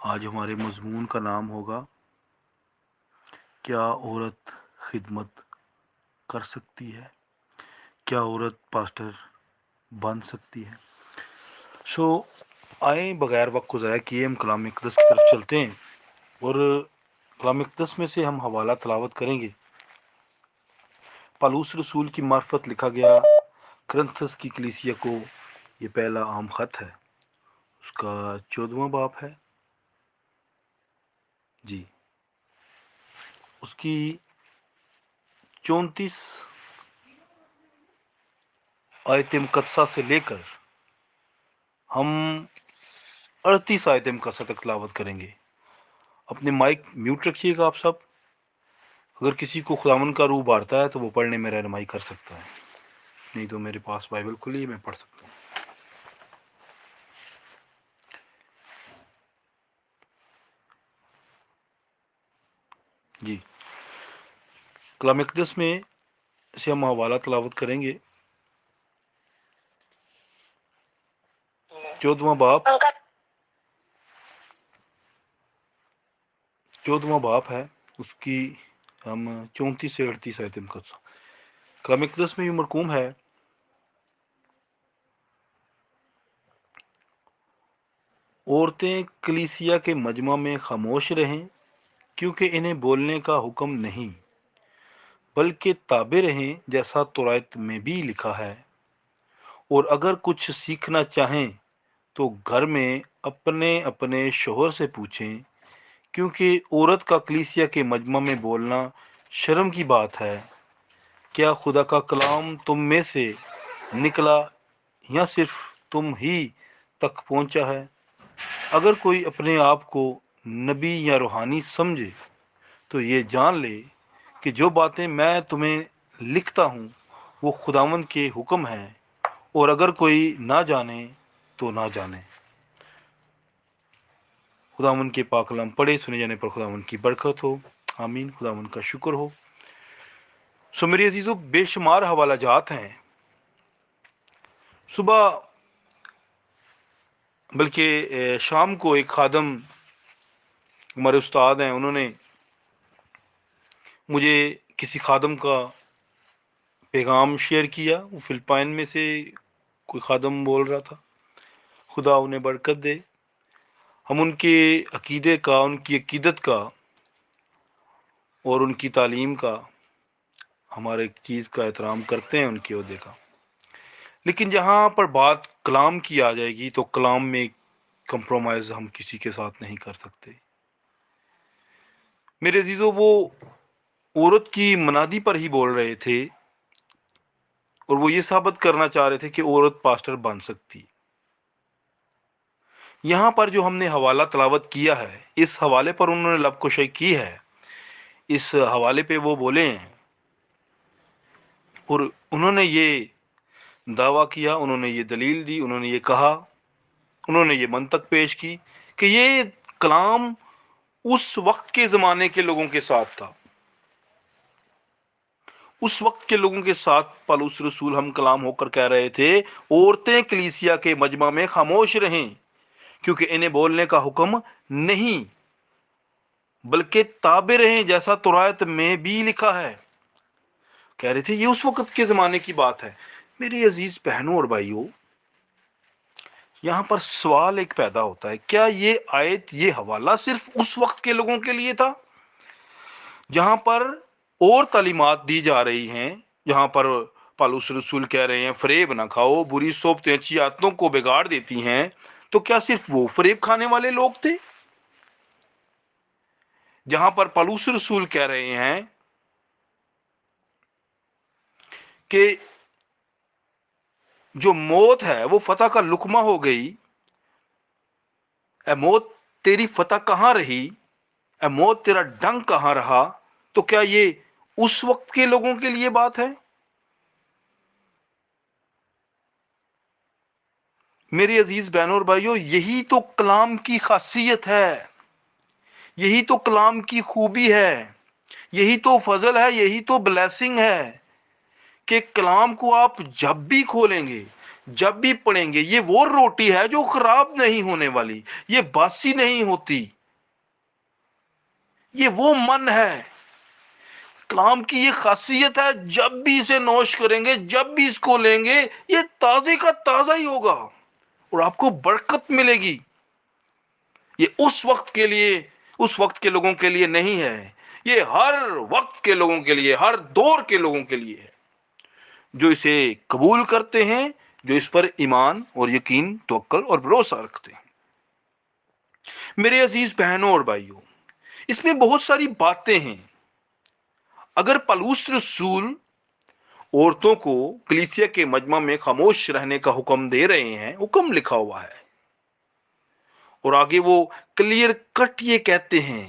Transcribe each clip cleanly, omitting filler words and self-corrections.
آج ہمارے مضمون کا نام ہوگا کیا عورت خدمت کر سکتی ہے؟ کیا عورت پاسٹر بن سکتی ہے؟ آئیں بغیر وقت کو ضائع کیے ہم کلام اقدس کی طرف چلتے ہیں اور کلام اقدس میں سے ہم حوالہ تلاوت کریں گے۔ پالوس رسول کی معرفت لکھا گیا کرنتھس کی کلیسیا کو یہ پہلا عام خط ہے، اس کا 14واں باب ہے جی، اس کی 34 آیت مقدسہ سے لے کر ہم 38 آیت مقدسہ تک تلاوت کریں گے۔ اپنے مائک میوٹ رکھیے گا آپ سب۔ اگر کسی کو خداوند کا روح بھارتا ہے تو وہ پڑھنے میں رہنمائی کر سکتا ہے، نہیں تو میرے پاس بائبل کھلی ہے، میں پڑھ سکتا ہوں۔ جی، کلام اقدس میں سے ہم حوالہ تلاوت کریں گے۔ 14واں باب ہے، اس کی ہم 34 سے 38 آیت مقدسہ کلام اقدس میں بھی مرقوم ہے۔ عورتیں کلیسیا کے مجمع میں خاموش رہیں، کیونکہ انہیں بولنے کا حکم نہیں، بلکہ تابع رہیں جیسا تورات میں بھی لکھا ہے، اور اگر کچھ سیکھنا چاہیں تو گھر میں اپنے اپنے شوہر سے پوچھیں، کیونکہ عورت کا کلیسیا کے مجمع میں بولنا شرم کی بات ہے۔ کیا خدا کا کلام تم میں سے نکلا یا صرف تم ہی تک پہنچا ہے؟ اگر کوئی اپنے آپ کو نبی یا روحانی سمجھے تو یہ جان لے کہ جو باتیں میں تمہیں لکھتا ہوں وہ خداوند کے حکم ہیں، اور اگر کوئی نہ جانے تو نہ جانے۔ خداوند کے پاک کلام پڑھے سنے جانے پر خداوند کی برکت ہو، آمین۔ خداوند کا شکر ہو۔ میرے عزیزو، بے شمار حوالہ جات ہیں۔ صبح بلکہ شام کو ایک خادم ہمارے استاد ہیں، انہوں نے مجھے کسی خادم کا پیغام شیئر کیا، وہ فلپائن میں سے کوئی خادم بول رہا تھا، خدا انہیں برکت دے۔ ہم ان کے عقیدے کا، ان کی عقیدت کا اور ان کی تعلیم کا، ہمارے چیز کا احترام کرتے ہیں، ان کے عہدے کا، لیکن جہاں پر بات کلام کی آ جائے گی تو کلام میں کمپرومائز ہم کسی کے ساتھ نہیں کر سکتے۔ میرے عزیزو، وہ عورت کی منادی پر ہی بول رہے تھے، اور وہ یہ ثابت کرنا چاہ رہے تھے کہ عورت پاسٹر بن سکتی۔ یہاں پر جو ہم نے حوالہ تلاوت کیا ہے، اس حوالے پر انہوں نے لب کشائی کی ہے، اس حوالے پہ وہ بولے ہیں، اور انہوں نے یہ دعویٰ کیا، انہوں نے یہ دلیل دی، انہوں نے یہ کہا، انہوں نے یہ منطق پیش کی کہ یہ کلام اس وقت کے زمانے کے لوگوں کے ساتھ تھا۔ اس وقت کے لوگوں کے ساتھ پالوس رسول ہم کلام ہو کر کہہ رہے تھے، عورتیں کلیسیا کے مجمع میں خاموش رہیں، کیونکہ انہیں بولنے کا حکم نہیں، بلکہ تابع رہیں جیسا تورات میں بھی لکھا ہے۔ کہہ رہے تھے یہ اس وقت کے زمانے کی بات ہے۔ میری عزیز بہنوں اور بھائیوں، یہاں پر سوال ایک پیدا ہوتا ہے، کیا یہ آیت، یہ حوالہ صرف اس وقت کے لوگوں کے لیے تھا جہاں پر اور تعلیمات دی جا رہی ہیں، جہاں پر پالوس رسول کہہ رہے ہیں فریب نہ کھاؤ، بری صحبتیں اچھی عادتوں کو بگاڑ دیتی ہیں، تو کیا صرف وہ فریب کھانے والے لوگ تھے؟ جہاں پر پالوس رسول کہہ رہے ہیں کہ جو موت ہے وہ فتح کا لقمہ ہو گئی، اے موت تیری فتح کہاں رہی، اے موت تیرا ڈنگ کہاں رہا، تو کیا یہ اس وقت کے لوگوں کے لیے بات ہے؟ میری عزیز بہنوں اور بھائیوں، یہی تو کلام کی خاصیت ہے، یہی تو کلام کی خوبی ہے، یہی تو فضل ہے، یہی تو بلیسنگ ہے کہ کلام کو آپ جب بھی کھولیں گے، جب بھی پڑھیں گے، یہ وہ روٹی ہے جو خراب نہیں ہونے والی، یہ باسی نہیں ہوتی، یہ وہ من ہے، کلام کی یہ خاصیت ہے، جب بھی اسے نوش کریں گے، جب بھی اس کو لیں گے، یہ تازے کا تازہ ہی ہوگا اور آپ کو برکت ملے گی۔ یہ اس وقت کے لیے، اس وقت کے لوگوں کے لیے نہیں ہے، یہ ہر وقت کے لوگوں کے لیے، ہر دور کے لوگوں کے لیے ہے، جو اسے قبول کرتے ہیں، جو اس پر ایمان اور یقین، توکل اور بھروسہ رکھتے ہیں۔ میرے عزیز بہنوں اور بھائیوں، اس میں بہت ساری باتیں ہیں۔ اگر پالوس رسول عورتوں کو کلیسیا کے مجمع میں خاموش رہنے کا حکم دے رہے ہیں، حکم لکھا ہوا ہے، اور آگے وہ کلیئر کٹ یہ کہتے ہیں،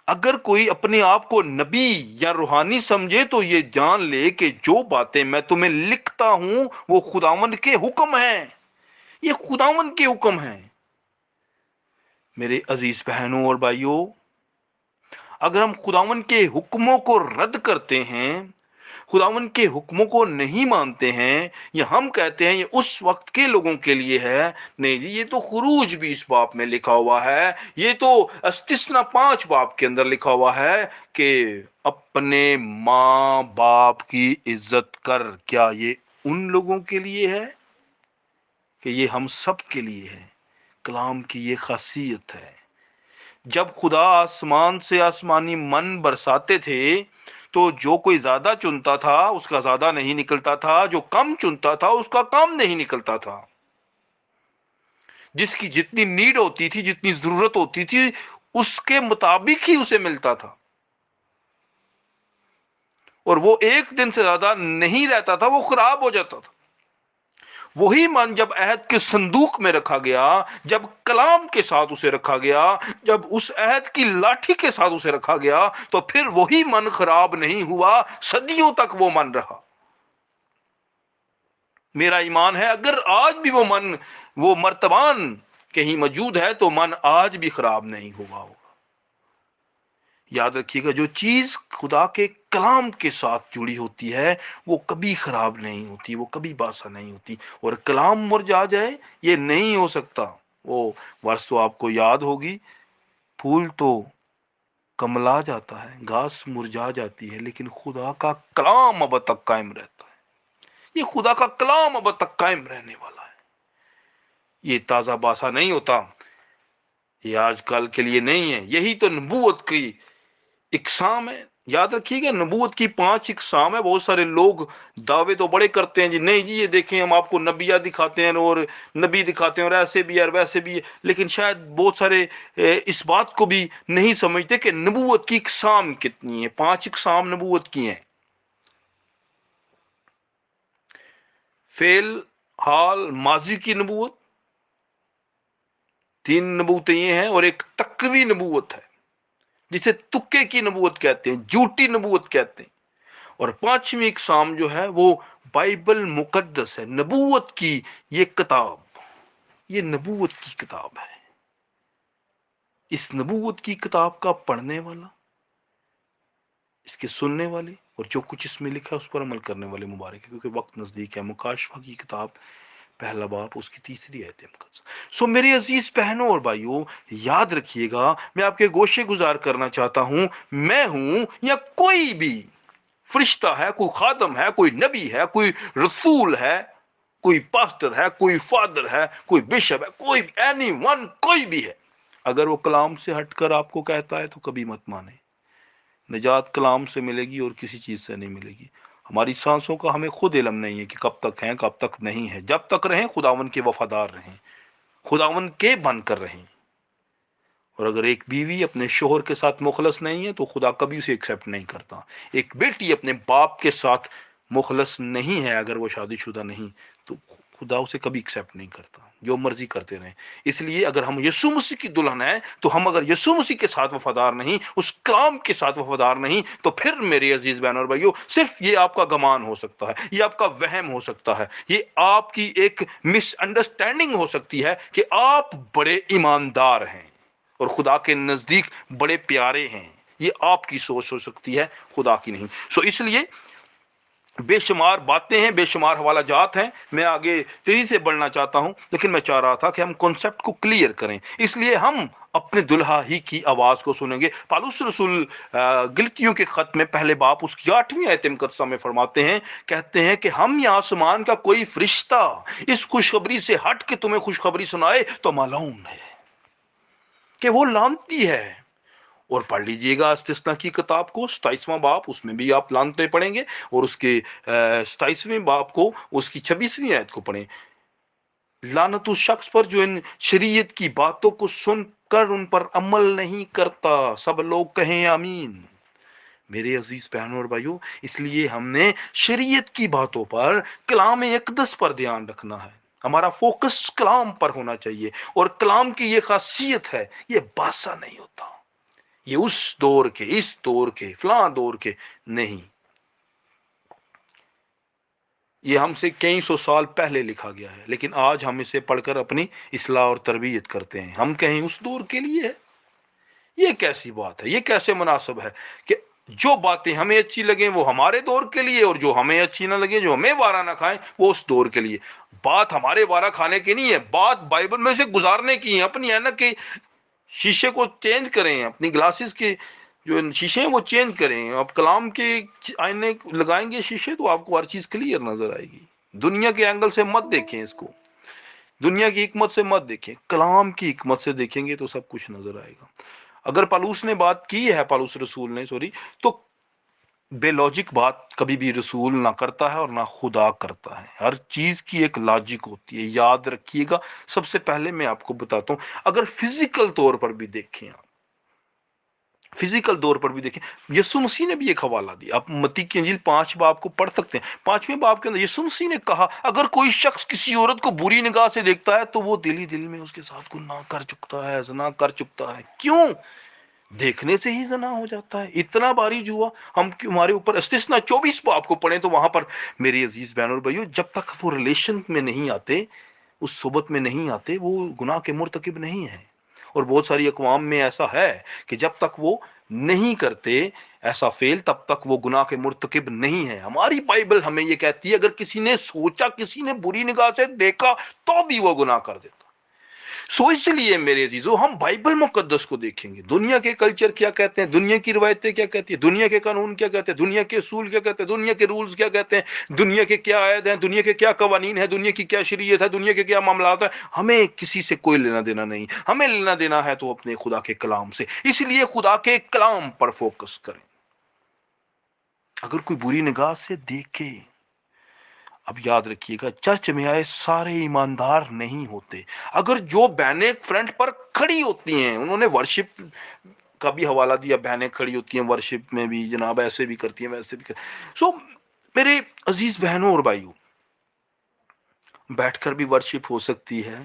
اگر کوئی اپنے آپ کو نبی یا روحانی سمجھے تو یہ جان لے کہ جو باتیں میں تمہیں لکھتا ہوں وہ خداوند کے حکم ہیں، یہ خداوند کے حکم ہیں۔ میرے عزیز بہنوں اور بھائیوں، اگر ہم خداوند کے حکموں کو رد کرتے ہیں، خداوند کے حکموں کو نہیں مانتے ہیں، یا ہم کہتے ہیں یہ اس وقت کے لوگوں کے لیے ہے، نہیں جی، یہ تو خروج 20 باب میں لکھا ہوا ہے، یہ تو استثنا 5 باب کے اندر لکھا ہوا ہے کہ اپنے ماں باپ کی عزت کر۔ کیا یہ ان لوگوں کے لیے ہے کہ یہ ہم سب کے لیے ہے؟ کلام کی یہ خاصیت ہے۔ جب خدا آسمان سے آسمانی من برساتے تھے تو جو کوئی زیادہ چنتا تھا اس کا زیادہ نہیں نکلتا تھا، جو کم چنتا تھا اس کا کم نہیں نکلتا تھا۔ جس کی جتنی نیڈ ہوتی تھی، جتنی ضرورت ہوتی تھی، اس کے مطابق ہی اسے ملتا تھا، اور وہ ایک دن سے زیادہ نہیں رہتا تھا، وہ خراب ہو جاتا تھا۔ وہی من جب عہد کے صندوق میں رکھا گیا، جب کلام کے ساتھ اسے رکھا گیا، جب اس عہد کی لاٹھی کے ساتھ اسے رکھا گیا، تو پھر وہی من خراب نہیں ہوا، صدیوں تک وہ من رہا۔ میرا ایمان ہے اگر آج بھی وہ من، وہ مرتبان کہیں موجود ہے تو من آج بھی خراب نہیں ہوا ہوگا۔ یاد رکھیے گا، جو چیز خدا کے کلام کے ساتھ جڑی ہوتی ہے وہ کبھی خراب نہیں ہوتی، وہ کبھی باسا نہیں ہوتی، اور کلام مرجھا جائے یہ نہیں ہو سکتا۔ وہ ورس تو آپ کو یاد ہوگی، پھول تو کملا جاتا ہے، گھاس مرجھا جاتی ہے، لیکن خدا کا کلام اب تک قائم رہتا ہے۔ یہ خدا کا کلام اب تک قائم رہنے والا ہے، یہ تازہ باسا نہیں ہوتا، یہ آج کل کے لیے نہیں ہے۔ یہی تو نبوت کی اقسام ہے۔ یاد رکھیے گا، نبوت کی 5 اقسام ہے۔ بہت سارے لوگ دعوے تو بڑے کرتے ہیں، جی نہیں جی یہ دیکھیں ہم آپ کو نبیہ دکھاتے ہیں اور نبی دکھاتے ہیں اور ایسے بھی ہے اور ویسے بھی ہے، لیکن شاید بہت سارے اس بات کو بھی نہیں سمجھتے کہ نبوت کی اقسام کتنی ہیں۔ 5 اقسام نبوت کی ہیں۔ فعل، حال، ماضی کی نبوت، 3 نبوتیں یہ ہیں، اور ایک تقوی نبوت ہے جسے تکے کی نبوت کہتے ہیں، جھوٹی نبوت کہتے ہیں، اور 5ویں اقسام جو ہے وہ بائبل مقدس ہے، نبوت کی یہ کتاب، یہ نبوت کی کتاب ہے۔ اس نبوت کی کتاب کا پڑھنے والا، اس کے سننے والے، اور جو کچھ اس میں لکھا ہے اس پر عمل کرنے والے مبارک ہے، کیونکہ وقت نزدیک ہے۔ مکاشفہ کی کتاب 1 باب اس کی 3 آیت مقدس۔ سو میرے عزیز بہنوں اور بھائیوں، یاد رکھیے گا، میں آپ کے گوشے گزار کرنا چاہتا ہوں، میں ہوں یا کوئی بھی فرشتہ ہے، کوئی خادم ہے، کوئی نبی ہے، کوئی رسول ہے، کوئی پاسٹر ہے، کوئی فادر ہے، کوئی بشپ ہے، کوئی اینی ون، کوئی بھی ہے، اگر وہ کلام سے ہٹ کر آپ کو کہتا ہے تو کبھی مت مانے۔ نجات کلام سے ملے گی اور کسی چیز سے نہیں ملے گی۔ ہماری سانسوں کا ہمیں خود علم نہیں ہے کہ کب تک ہیں کب تک نہیں ہے۔ جب تک رہیں خداوند کے وفادار رہیں، خداوند کے بن کر رہیں۔ اور اگر ایک بیوی اپنے شوہر کے ساتھ مخلص نہیں ہے تو خدا کبھی اسے ایکسیپٹ نہیں کرتا۔ ایک بیٹی اپنے باپ کے ساتھ مخلص نہیں ہے، اگر وہ شادی شدہ نہیں، تو خدا اسے کبھی ایکسیپٹ نہیں کرتا، جو مرضی کرتے رہیں۔ اس لیے اگر ہم یسوع مسیح کی دلہن ہیں تو ہم اگر یسوع مسیح کے ساتھ وفادار نہیں، اس کلام کے ساتھ وفادار نہیں، تو پھر میرے عزیز بہن اور بھائیو، صرف یہ آپ کا گمان ہو سکتا ہے، یہ آپ کا وہم ہو سکتا ہے، یہ آپ کی ایک مس انڈرسٹینڈنگ ہو سکتی ہے کہ آپ بڑے ایماندار ہیں اور خدا کے نزدیک بڑے پیارے ہیں۔ یہ آپ کی سوچ ہو سکتی ہے، خدا کی نہیں۔ سو اس لیے بے شمار باتیں ہیں، بے شمار حوالہ جات ہیں، میں آگے تیزی سے بڑھنا چاہتا ہوں، لیکن میں چاہ رہا تھا کہ ہم کنسپٹ کو کلیئر کریں، اس لیے ہم اپنے دلہا ہی کی آواز کو سنیں گے۔ پالوس رسول گلتیوں کے خط میں پہلے باب اس کی 8ویں آیت مقدسہ میں فرماتے ہیں، کہتے ہیں کہ ہم یا آسمان کا کوئی فرشتہ اس خوشخبری سے ہٹ کے تمہیں خوشخبری سنائے تو معلوم ہے کہ وہ لعنتی ہے۔ اور پڑھ لیجئے گا استثنا کی کتاب کو 27واں باب، اس میں بھی آپ لعنتیں پڑھیں گے، اور اس کے 27ویں باب کو اس کی 26ویں آیت کو پڑھیں۔ لعنت اس شخص پر جو ان شریعت کی باتوں کو سن کر ان پر عمل نہیں کرتا۔ سب لوگ کہیں آمین۔ میرے عزیز بہنوں اور بھائیوں، اس لیے ہم نے شریعت کی باتوں پر، کلام اقدس پر دھیان رکھنا ہے۔ ہمارا فوکس کلام پر ہونا چاہیے، اور کلام کی یہ خاصیت ہے، یہ باسا نہیں ہوتا، یہ اس دور کے، اس دور کے، فلاں دور کے نہیں، یہ ہم سے کئی سو سال پہلے لکھا گیا ہے، لیکن آج ہم اسے پڑھ کر اپنی اصلاح اور تربیت کرتے ہیں۔ ہم کہیں اس دور کے لیے ہے، یہ کیسی بات ہے، یہ کیسے مناسب ہے کہ جو باتیں ہمیں اچھی لگیں وہ ہمارے دور کے لیے، اور جو ہمیں اچھی نہ لگیں، جو ہمیں وارہ نہ کھائیں، وہ اس دور کے لیے۔ بات ہمارے وارہ کھانے کی نہیں ہے، بات بائبل میں سے گزارنے کی ہے۔ اپنی اینک کے شیشے کو چینج کریں، اپنی گلاسز کے جو شیشے ہیں وہ چینج کریں۔ آپ کلام کے آئینے لگائیں گے شیشے تو آپ کو ہر چیز کلیئر نظر آئے گی۔ دنیا کے اینگل سے مت دیکھیں اس کو، دنیا کی حکمت سے مت دیکھیں، کلام کی حکمت سے دیکھیں گے تو سب کچھ نظر آئے گا۔ اگر پالوس نے بات کی ہے، پالوس رسول نے تو بے لاجک بات کبھی بھی رسول نہ کرتا ہے اور نہ خدا کرتا ہے۔ ہر چیز کی ایک لاجک ہوتی ہے، یاد رکھیے گا۔ سب سے پہلے میں آپ کو بتاتا ہوں، اگر فزیکل طور پر بھی دیکھیں، آپ فزیکل طور پر بھی دیکھیں، یسوع مسیح نے بھی ایک حوالہ دیا۔ آپ متی کی انجیل 5 باب کو پڑھ سکتے ہیں۔ 5ویں باب کے اندر یسوع مسیح نے کہا، اگر کوئی شخص کسی عورت کو بری نگاہ سے دیکھتا ہے تو وہ دل ہی دل میں اس کے ساتھ گناہ کر چکتا ہے، زنا کر چکتا ہے۔ کیوں؟ دیکھنے سے ہی زنا ہو جاتا ہے، اتنا باری جوا ہمارے اوپر۔ استثنا 24 باب کو پڑھیں تو وہاں پر میرے عزیز بہنوں اور بھائیوں، جب تک وہ ریلیشن میں نہیں آتے، اس صحبت میں نہیں آتے، وہ گناہ کے مرتکب نہیں ہیں۔ اور بہت ساری اقوام میں ایسا ہے کہ جب تک وہ نہیں کرتے ایسا فیل، تب تک وہ گناہ کے مرتکب نہیں ہے۔ ہماری بائبل ہمیں یہ کہتی ہے، اگر کسی نے سوچا، کسی نے بری نگاہ سے دیکھا تو بھی وہ گناہ کر دیتا۔ اس لیے میرے عزیزو، ہم بائبل مقدس کو دیکھیں گے، دنیا کے کلچر کیا کہتے ہیں، دنیا کی روایتیں کیا کہتی ہیں، دنیا کے قانون کیا کہتے ہیں، دنیا کے اصول کیا کہتے ہیں، دنیا کے رولز کیا کہتے ہیں، دنیا کے کیا عائد ہیں، دنیا کے کیا قوانین ہیں، دنیا کی کیا شریعت ہے، دنیا کے کیا معاملات ہیں۔ ہمیں کسی سے کوئی لینا دینا نہیں، ہمیں لینا دینا ہے تو اپنے خدا کے کلام سے۔ اس لیے خدا کے کلام پر فوکس کریں۔ اگر کوئی بری نگاہ سے دیکھے، اب یاد رکھیے گا، چرچ میں آئے سارے ایماندار نہیں ہوتے۔ اگر جو بہنیں فرنٹ پر کھڑی ہوتی ہیں، انہوں نے ورشپ کا بھی حوالہ دیا، بہنیں کھڑی ہوتی ہیں ورشپ میں بھی، جناب ایسے بھی کرتی ہیں ویسے بھی کرتی ہیں۔ میرے عزیز بہنوں اور بھائیوں، بیٹھ کر بھی ورشپ ہو سکتی ہے،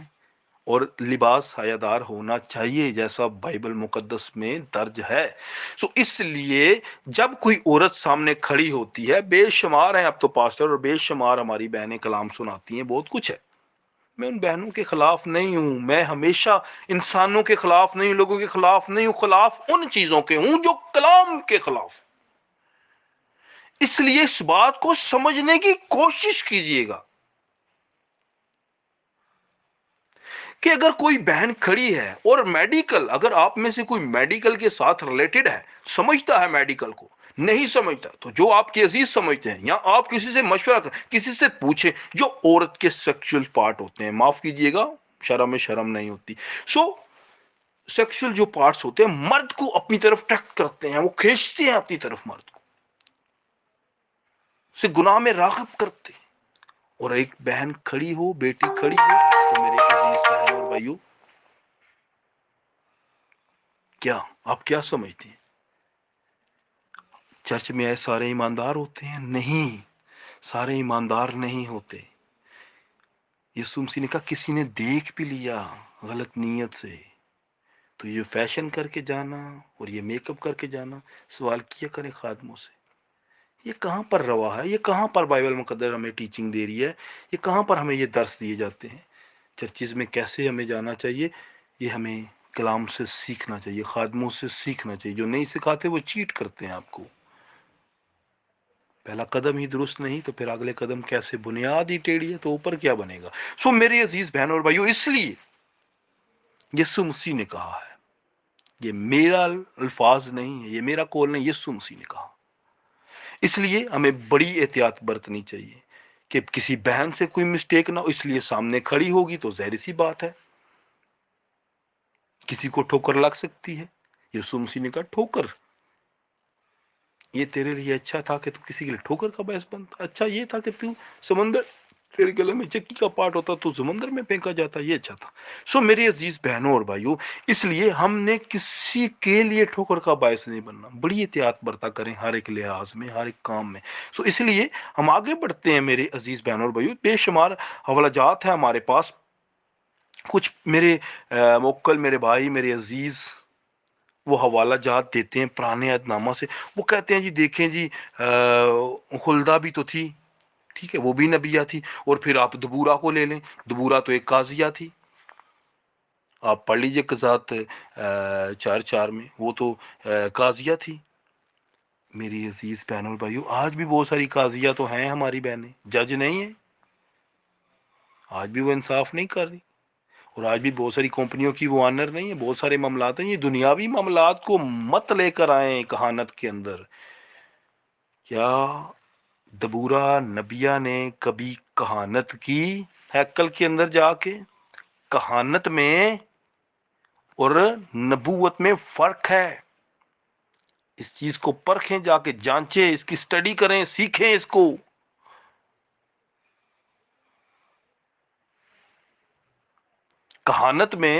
اور لباس حیادار ہونا چاہیے جیسا بائبل مقدس میں درج ہے۔ اس لیے جب کوئی عورت سامنے کھڑی ہوتی ہے، بے شمار ہیں اب تو پاسٹر، اور بے شمار ہماری بہنیں کلام سناتی ہیں، بہت کچھ ہے۔ میں ان بہنوں کے خلاف نہیں ہوں، میں ہمیشہ انسانوں کے خلاف نہیں، لوگوں کے خلاف نہیں ہوں، خلاف ان چیزوں کے ہوں جو کلام کے خلاف۔ اس لیے اس بات کو سمجھنے کی کوشش کیجئے گا کہ اگر کوئی بہن کھڑی ہے اور میڈیکل، اگر آپ میں سے کوئی میڈیکل کے ساتھ ریلیٹڈ ہے، سمجھتا ہے میڈیکل کو، نہیں سمجھتا تو جو آپ کے عزیز سمجھتے ہیں، یا آپ کسی سے مشورہ کریں، کسی سے پوچھیں، جو عورت کے سیکشل پارٹ ہوتے ہیں، معاف کیجئے گا، شرم میں شرم نہیں ہوتی، سیکشل جو پارٹس ہوتے ہیں، مرد کو اپنی طرف ٹریکٹ کرتے ہیں، وہ کھینچتے ہیں اپنی طرف، مرد کو سے گناہ میں راغب کرتے ہیں۔ اور ایک بہن کھڑی ہو، بیٹی کھڑی ہو، تو میرے عزیز بہنوں اور بھائیوں، کیا آپ کیا سمجھتے ہیں؟ چرچ میں آئے سارے ایماندار ہوتے ہیں؟ نہیں، سارے ایماندار نہیں ہوتے۔ یسوع مسیح نے کہا، کسی نے دیکھ بھی لیا غلط نیت سے تو یہ فیشن کر کے جانا اور یہ میک اپ کر کے جانا، سوال کیا کریں خادموں سے، یہ کہاں پر روا ہے؟ یہ کہاں پر بائبل مقدس ہمیں ٹیچنگ دے رہی ہے؟ یہ کہاں پر ہمیں یہ درس دیے جاتے ہیں؟ چرچز میں کیسے ہمیں جانا چاہیے، یہ ہمیں کلام سے سیکھنا چاہیے، خادموں سے سیکھنا چاہیے۔ جو نہیں سکھاتے وہ چیٹ کرتے ہیں آپ کو۔ پہلا قدم ہی درست نہیں تو پھر اگلے قدم کیسے؟ بنیاد ہی ٹیڑھی ہے تو اوپر کیا بنے گا؟ سو میری عزیز بہنوں اور بھائیوں، اس لیے یسوع مسیح نے کہا ہے، یہ میرا الفاظ نہیں ہے، یہ میرا قول نہیں، یسوع مسیح نے کہا، اس لیے ہمیں بڑی احتیاط برتنی چاہیے کہ کسی بہن سے کوئی مسٹیک نہ ہو، اس لیے سامنے کھڑی ہوگی تو ظاہر سی بات ہے کسی کو ٹھوکر لگ سکتی ہے۔ یسوع مسیح نے کہا ٹھوکر، یہ تیرے لیے اچھا تھا کہ تو کسی کے لیے ٹھوکر کا باعث بنتا، اچھا یہ تھا کہ تو سمندر، تیرے گلے میں چکی کا پارٹ ہوتا تو سمندر میں پھینکا جاتا، یہ اچھا تھا۔ سو میری عزیز بہنوں اور بھائیوں، اس لیے ہم نے کسی کے لیے ٹھوکر کا باعث نہیں بننا، بڑی احتیاط برتا کریں ہر ایک لحاظ میں، ہر ایک کام میں۔ سو اس لیے ہم آگے بڑھتے ہیں میرے عزیز بہنوں اور بھائیوں، بے شمار حوالہ جات ہیں ہمارے پاس، کچھ میرے موکل، میرے بھائی، میرے عزیز وہ حوالہ جات دیتے ہیں پرانے عہد نامہ سے، وہ کہتے ہیں جی دیکھیں جی خلدہ بھی تو تھی، ٹھیک ہے، وہ بھی نبیہ تھی، اور پھر آپ دبورا کو لے لیں، دبورا تو ایک قاضیہ تھی، آپ پڑھ لیجئے قضات 4:4 میں، وہ تو قاضیہ تھی۔ میری عزیز بہنوں اور بھائیوں، آج بھی بہت ساری قاضیہ تو ہیں ہماری بہنیں، جج نہیں ہیں، آج بھی وہ انصاف نہیں کر رہی، اور آج بھی بہت ساری کمپنیوں کی وہ آنر نہیں ہے، بہت سارے معاملات ہیں، یہ دنیاوی معاملات کو مت لے کر آئیں کہانت کے اندر۔ کیا دبورا نبیہ نے کبھی کہانت کی ہیکل کے اندر جا کے؟ کہانت میں اور نبوت میں فرق ہے، اس چیز کو پرکھیں، جا کے جانچیں، اس کی سٹڈی کریں، سیکھیں اس کو۔ کہانت میں،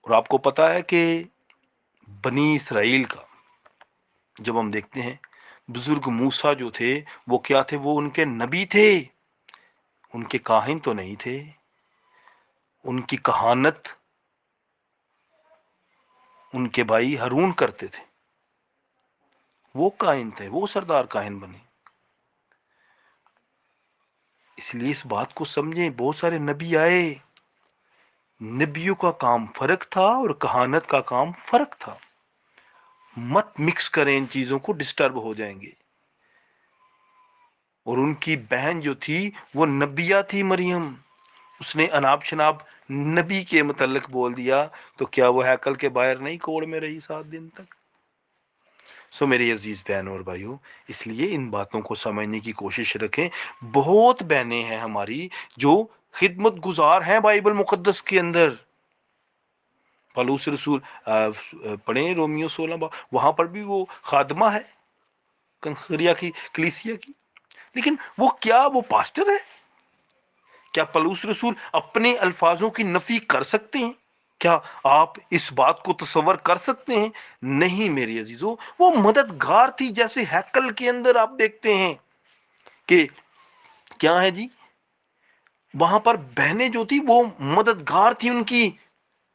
اور آپ کو پتا ہے کہ بنی اسرائیل کا جب ہم دیکھتے ہیں، بزرگ موسیٰ جو تھے وہ کیا تھے؟ وہ ان کے نبی تھے، ان کے کاہن تو نہیں تھے، ان کی کہانت ان کے بھائی ہارون کرتے تھے، وہ کاہن تھے، وہ سردار کاہن بنے۔ اس لیے اس بات کو سمجھیں، بہت سارے نبی آئے، نبیوں کا کام فرق تھا اور کہانت کا کام فرق تھا، مت مکس کریں ان چیزوں کو، ڈسٹرب ہو جائیں گے۔ اور ان کی بہن جو تھی وہ نبیہ تھی، مریم، اس نے اناب شناب نبی کے متعلق بول دیا، تو کیا وہ ہیکل کے باہر نہیں کوڑ میں رہی 7 دن تک؟ سو میری عزیز بہنوں اور بھائیوں، اس لیے ان باتوں کو سمجھنے کی کوشش رکھیں۔ بہت بہنیں ہیں ہماری جو خدمت گزار ہیں بائبل مقدس کے اندر، پالوس رسول پڑھیں رومیو 16، وہاں پر بھی وہ خادمہ ہے کنخریا کی کلیسیا کی، لیکن وہ کیا وہ پاسٹر ہے؟ کیا پالوس رسول اپنے الفاظوں کی نفی کر سکتے ہیں؟ کیا آپ اس بات کو تصور کر سکتے ہیں؟ نہیں میری عزیزو، وہ مددگار تھی، جیسے ہیکل کے اندر آپ دیکھتے ہیں کہ کیا ہے جی، وہاں پر بہنیں جو تھی وہ مددگار تھی، ان کی،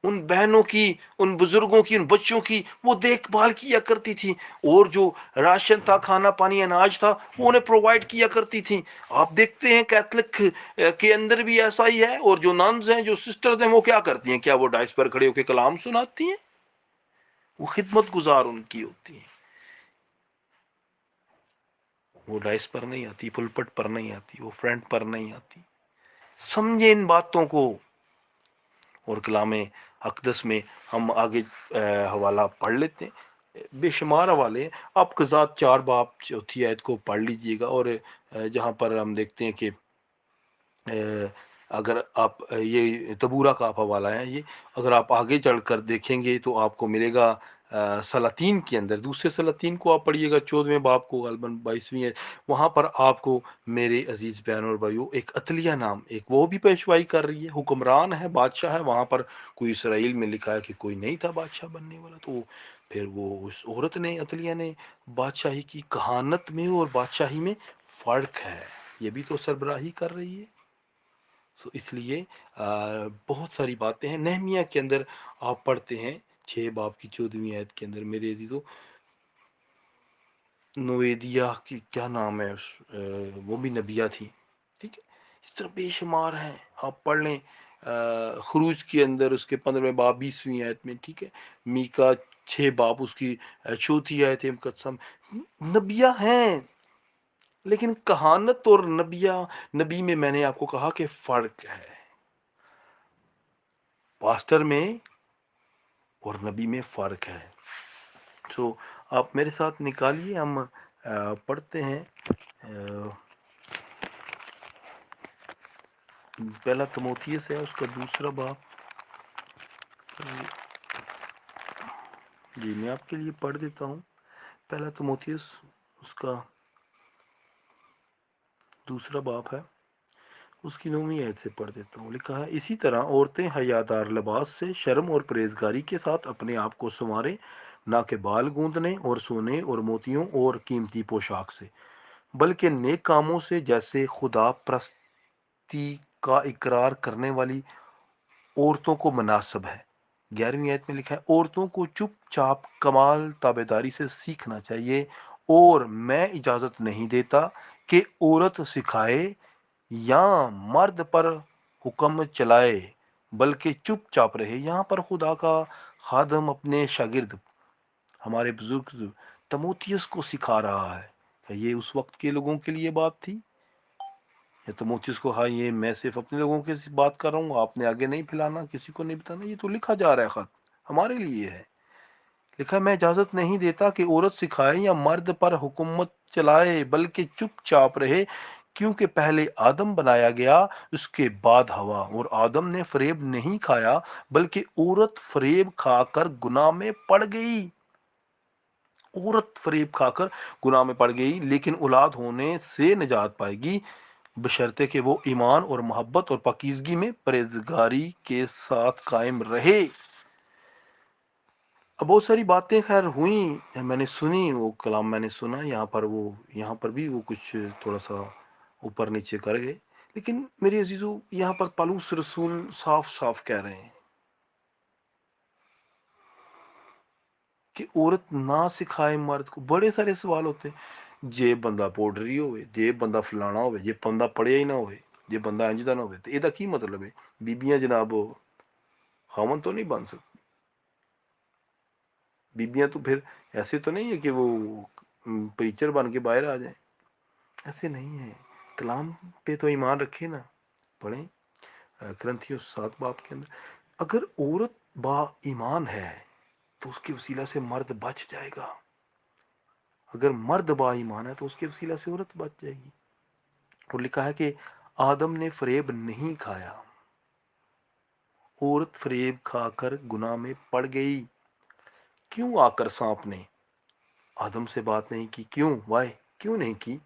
ان بہنوں کی، ان بزرگوں کی، ان بچوں کی وہ دیکھ بھال کیا کرتی تھی، اور جو راشن تھا، کھانا پانی اناج تھا، وہ انہیں پرووائڈ کیا کرتی تھی۔ آپ دیکھتے ہیں کیتھولک کے اندر بھی ایسا ہی ہے، اور جو ننز ہیں، جو سسٹرز ہیں، وہ کیا کرتی ہیں؟ کیا وہ ڈائس پر کھڑے ہو کے کلام سناتی ہیں؟ وہ خدمت گزار ان کی ہوتی ہیں، وہ ڈائس پر نہیں آتی، پلپٹ پر نہیں آتی، وہ فرنٹ پر نہیں آتی۔ سمجھیں ان باتوں کو، اور کلام اقدس میں ہم آگے حوالہ پڑھ لیتے ہیں، بے شمار حوالے، آپ قضات 4 باب 4 آیت کو پڑھ لیجئے گا، اور جہاں پر ہم دیکھتے ہیں کہ اگر آپ یہ تبورہ کا آپ حوالہ ہے، یہ اگر آپ آگے چڑھ کر دیکھیں گے تو آپ کو ملے گا سلاطین کے اندر، دوسرے سلاطین کو آپ پڑھیے گا 14ویں باب کو، غالباً 22ویں ہے، وہاں پر آپ کو میرے عزیز بہنوں اور بھائیوں ایک عطلیہ نام، ایک وہ بھی پیشوائی کر رہی ہے، حکمران ہے، بادشاہ ہے، وہاں پر کوئی اسرائیل میں لکھا ہے کہ کوئی نہیں تھا بادشاہ بننے والا، تو پھر وہ اس عورت نے، عطلیہ نے بادشاہی کی، کہانت میں اور بادشاہی میں فرق ہے، یہ بھی تو سربراہی کر رہی ہے۔ سو اس لیے بہت ساری باتیں ہیں نہمیہ کے اندر، آپ پڑھتے ہیں 6 باب کی 14ویں آیت کے اندر، میرے عزیزو، نویدیا کی کیا نام ہے، وہ بھی نبیہ تھی، ٹھیک ہے، اس طرح بے شمار ہیں، آپ پڑھ لیں خروج کے اندر اس کے 15ویں باب 20ویں آیت میں، ٹھیک ہے، میکا 6 باب اس کی 4 آیت قسم، نبیہ ہیں، لیکن کہانت اور نبی میں میں نے آپ کو کہا کہ فرق ہے، پاسٹر میں اور نبی میں فرق ہے۔ سو آپ میرے ساتھ نکالیے، ہم پڑھتے ہیں پہلا تموتھیوس ہے، اس کا دوسرا باب۔ جی میں آپ کے لیے پڑھ دیتا ہوں، پہلا تموتھیوس اس کا دوسرا باب ہے، اس کی 9ویں آیت سے پڑھ دیتا ہوں۔ لکھا ہے، اسی طرح عورتیں حیادار لباس سے شرم اور پرہیزگاری کے ساتھ اپنے آپ کو سنواریں، نہ کہ بال گوندنے اور سونے اور موتیوں اور قیمتی پوشاک سے، بلکہ نیک کاموں سے، جیسے خدا پرستی کا اقرار کرنے والی عورتوں کو مناسب ہے۔ 11ویں آیت میں لکھا ہے، عورتوں کو چپ چاپ کمال تابے داری سے سیکھنا چاہیے، اور میں اجازت نہیں دیتا کہ عورت سکھائے یا مرد پر حکم چلائے، بلکہ چپ چاپ رہے۔ یہاں پر خدا کا خادم اپنے شاگرد، ہمارے بزرگ تموتھیوس کو سکھا رہا ہے۔ کہ یہ اس وقت کے لوگوں کے لیے بات تھی، یا تموتھیوس کو، ہاں یہ میں صرف اپنے لوگوں کے بات کر رہا ہوں، آپ نے آگے نہیں پھیلانا، کسی کو نہیں بتانا، یہ تو لکھا جا رہا ہے، خط ہمارے لیے ہے۔ لکھا، میں اجازت نہیں دیتا کہ عورت سکھائے یا مرد پر حکومت چلائے، بلکہ چپ چاپ رہے، کیونکہ پہلے آدم بنایا گیا، اس کے بعد ہوا، اور آدم نے فریب نہیں کھایا، بلکہ عورت فریب کھا کر گناہ میں پڑ گئی۔ عورت فریب کھا کر گناہ میں پڑ گئی، لیکن اولاد ہونے سے نجات پائے گی، بشرطے کہ وہ ایمان اور محبت اور پاکیزگی میں پرہیزگاری کے ساتھ قائم رہے۔ اب بہت ساری باتیں خیر ہوئیں، میں نے سنی، وہ کلام میں نے سنا، یہاں پر بھی وہ کچھ تھوڑا سا اوپر نیچے کر گئے، لیکن میرے عزیزو، یہاں پر پالوس رسول صاف صاف کہہ رہے ہیں کہ عورت نہ سکھائے مرد کو۔ بڑے سارے سوال ہوتے ہیں، جے بندہ پوڈری ہوئے، جے بندہ فلانا ہوئے، جے بندہ پڑھیا ہی نہ ہوئے، جے بندہ انجدہ نہ ہوئے، تو یہ کی مطلب ہے؟ بیبیاں جناب خاون تو نہیں بن سکتی، بیبیاں تو پھر ایسے تو نہیں ہے کہ وہ پریچر بن کے باہر آ جائیں، ایسے نہیں ہے۔ کلام پہ تو ایمان رکھے نا۔ پڑھیں کرنتھیوں 7 باب کے اندر، اگر عورت با ایمان ہے تو اس کے وسیلہ سے مرد بچ جائے گا، اگر مرد با ایمان ہے تو اس کے وسیلہ سے عورت بچ جائے گی۔ اور لکھا ہے کہ آدم نے فریب نہیں کھایا، عورت فریب کھا کر گناہ میں پڑ گئی۔ کیوں آ کر سانپ نے آدم سے بات نہیں کی؟ کیوں نہیں کی؟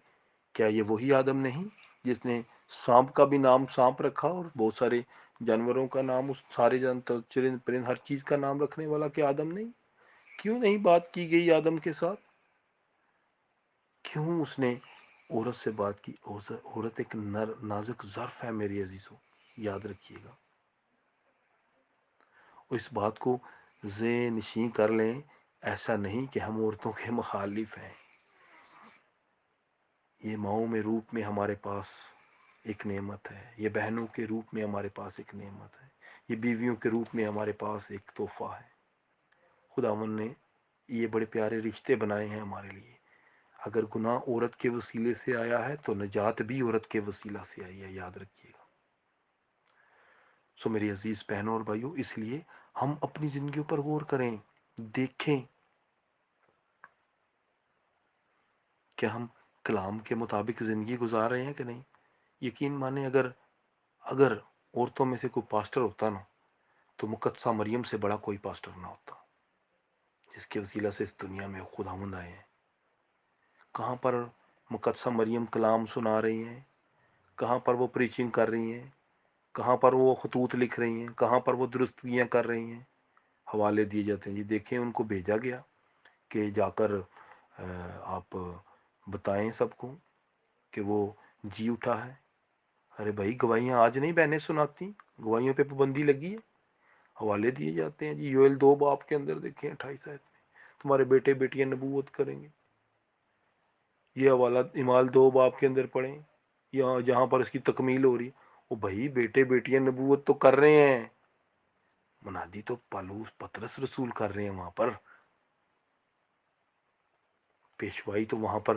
کیا یہ وہی آدم نہیں جس نے سانپ کا بھی نام سانپ رکھا، اور بہت سارے جانوروں کا نام، اس سارے چرند پرند ہر چیز کا نام رکھنے والا کہ آدم نہیں؟ کیوں نہیں بات کی گئی آدم کے ساتھ؟ کیوں اس نے عورت سے بات کی؟ عورت ایک نازک ظرف ہے میری عزیزوں، یاد رکھیے گا، اس بات کو ذہن نشین کر لیں۔ ایسا نہیں کہ ہم عورتوں کے مخالف ہیں، یہ ماؤں میں روپ میں ہمارے پاس ایک نعمت ہے، یہ بہنوں کے روپ میں ہمارے پاس ایک نعمت ہے، یہ بیویوں کے روپ میں ہمارے پاس ایک تحفہ ہے۔ خداوند نے یہ بڑے پیارے رشتے بنائے ہیں ہمارے لیے۔ اگر گناہ عورت کے وسیلے سے آیا ہے تو نجات بھی عورت کے وسیلہ سے آئی ہے، یاد رکھیے گا۔ سو میری عزیز بہنوں اور بھائیوں، اس لیے ہم اپنی زندگیوں پر غور کریں، دیکھیں کہ ہم کلام کے مطابق زندگی گزار رہے ہیں کہ نہیں۔ یقین مانیں، اگر عورتوں میں سے کوئی پاسٹر ہوتا نا، تو مقدسہ مریم سے بڑا کوئی پاسٹر نہ ہوتا، جس کے وسیلہ سے اس دنیا میں خداوند آئے ہیں۔ کہاں پر مقدسہ مریم کلام سنا رہی ہیں، کہاں پر وہ پریچنگ کر رہی ہیں، کہاں پر وہ خطوط لکھ رہی ہیں، کہاں پر وہ درستگیاں کر رہی ہیں، حوالے دیے جاتے ہیں، جی دیکھیں ان کو بھیجا گیا کہ جا کر آپ بتائیں سب کو کہ وہ جی اٹھا ہے۔ ارے بھائی، گواہیاں آج نہیں بہنیں سناتی، گواہیوں پہ پابندی لگی ہے، حوالے دیے جاتے ہیں۔ جی یوئیل 2 باب کے اندر دیکھیں 28 آیت میں، تمہارے بیٹے بیٹیاں نبوت کریں گے۔ یہ حوالہ اعمال 2 باب کے اندر پڑھیں، یہاں جہاں پر اس کی تکمیل ہو رہی ہے، وہ بھائی بیٹے بیٹیاں نبوت تو کر رہے ہیں، منادی تو پالوس پطرس رسول کر رہے ہیں، وہاں پر پیشوائی تو وہاں پر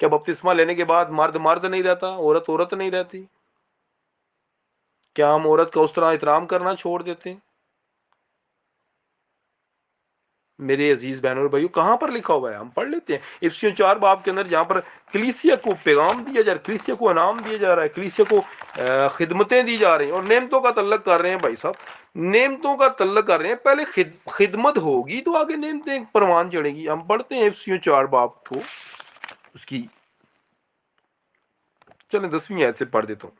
کیا بپتسمہ لینے کے بعد مرد مرد نہیں رہتا، عورت عورت نہیں رہتی؟ کیا ہم عورت کا اس طرح احترام کرنا چھوڑ دیتے ہیں؟ میرے عزیز بہنوں اور بھائیوں، کہاں پر لکھا ہوا ہے؟ ہم پڑھ لیتے ہیں افسیوں 4 باب کے اندر، جہاں پر کلیسیا کو پیغام دیا جا رہا ہے، کلیسیا کو انعام دیا جا رہا ہے، کلیسیا کو خدمتیں دی جا رہی ہیں، اور نعمتوں کا تعلق کر رہے ہیں بھائی صاحب، نعمتوں کا تعلق کر رہے ہیں۔ پہلے خدمت ہوگی تو آگے نعمتیں پروان چڑھیں گی۔ ہم پڑھتے ہیں افسیوں 4 باب کو، اس کی چلیں 10ویں آیت سے پڑھ دیتا ہوں۔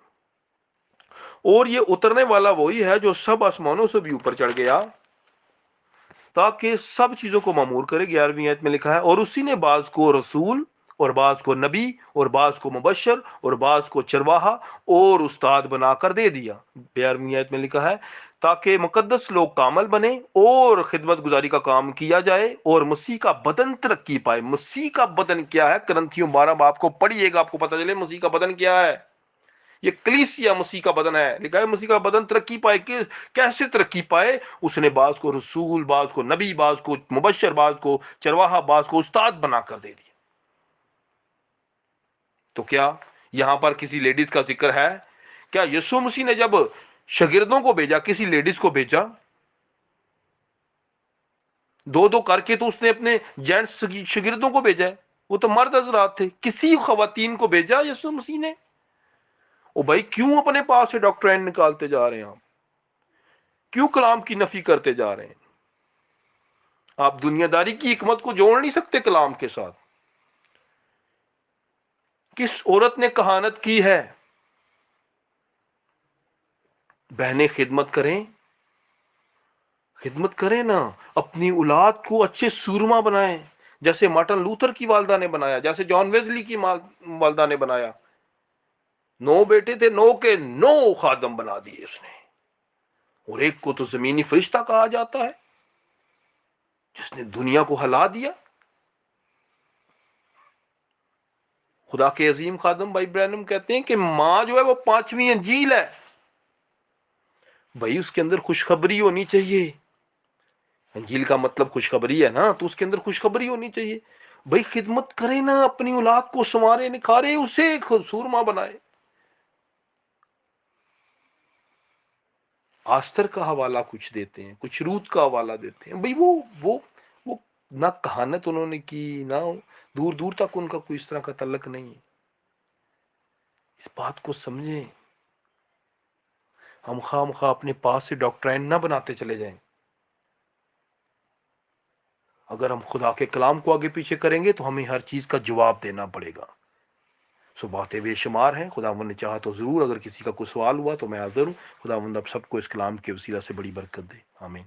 اور یہ اترنے والا وہی ہے جو سب آسمانوں سے بھی اوپر چڑھ گیا تاکہ سب چیزوں کو معمور کرے۔ 11ویں آیت میں لکھا ہے، اور اسی نے بعض کو رسول، اور بعض کو نبی، اور بعض کو مبشر، اور بعض کو چرواہا اور استاد بنا کر دے دیا۔ 12ویں آیت میں لکھا ہے، تاکہ مقدس لوگ کامل بنے اور خدمت گزاری کا کام کیا جائے اور مسیح کا بدن ترقی پائے۔ مسیح کا بدن کیا ہے؟ کرنتھیوں 12 باب کو پڑھیے گا، آپ کو پتہ چلے مسیح کا بدن کیا ہے۔ یہ کلیسیا مسیح کا بدن ہے۔ لکھا ہے مسیح کا بدن ترقی پائے۔ کیسے ترقی پائے؟ اس نے بعض کو رسول، بعض کو نبی، بعض کو مبشر، بعض کو چرواہا، بعض کو استاد بنا کر دے دیا۔ تو کیا یہاں پر کسی لیڈیز کا ذکر ہے؟ کیا یسوع مسیح نے جب شاگردوں کو بھیجا، کسی لیڈیز کو بھیجا؟ دو دو کر کے تو اس نے اپنے جینٹس شاگردوں کو بھیجا ہے، وہ تو مرد حضرات تھے۔ کسی خواتین کو بھیجا یسوع مسیح نے؟ او بھائی، کیوں اپنے پاس سے ڈاکٹرین نکالتے جا رہے ہیں آپ؟ کیوں کلام کی نفی کرتے جا رہے ہیں؟ آپ دنیا داری کی حکمت کو جوڑ نہیں سکتے کلام کے ساتھ؟ کس عورت نے کہانت کی ہے؟ بہنیں خدمت کریں، خدمت کریں نا، اپنی اولاد کو اچھے سورما بنائیں، جیسے مارٹن لوتھر کی والدہ نے بنایا، جیسے جان ویزلی کی والدہ نے بنایا۔ 9 بیٹے تھے، 9 کے 9 خادم بنا دیے اس نے، اور ایک کو تو زمینی فرشتہ کہا جاتا ہے جس نے دنیا کو ہلا دیا۔ خدا کے عظیم خادم بھائی برینم کہتے ہیں کہ ماں جو ہے وہ 5ویں انجیل ہے۔ بھائی اس کے اندر خوشخبری ہونی چاہیے۔ انجیل کا مطلب خوشخبری ہے نا، تو اس کے اندر خوشخبری ہونی چاہیے۔ بھائی خدمت کرے نا، اپنی اولاد کو سنوارے، نکھارے، اسے سورما بنائے۔ آستر کا حوالہ کچھ دیتے ہیں، کچھ روت کا حوالہ دیتے ہیں۔ بھائی وہ نہ کہانت انہوں نے کی، نہ دور دور تک ان کا کوئی اس طرح کا تعلق نہیں ہے۔ اس بات کو سمجھیں۔ ہم خواہ مخواہ اپنے پاس سے ڈاکٹرائن نہ بناتے چلے جائیں۔ اگر ہم خدا کے کلام کو آگے پیچھے کریں گے تو ہمیں ہر چیز کا جواب دینا پڑے گا۔ سو باتیں بے شمار ہیں، خداوند نے چاہا تو ضرور اگر کسی کا کوئی سوال ہوا تو میں حاضر ہوں۔ خداوند اب سب کو اس کلام کے وسیلہ سے بڑی برکت دے، آمین۔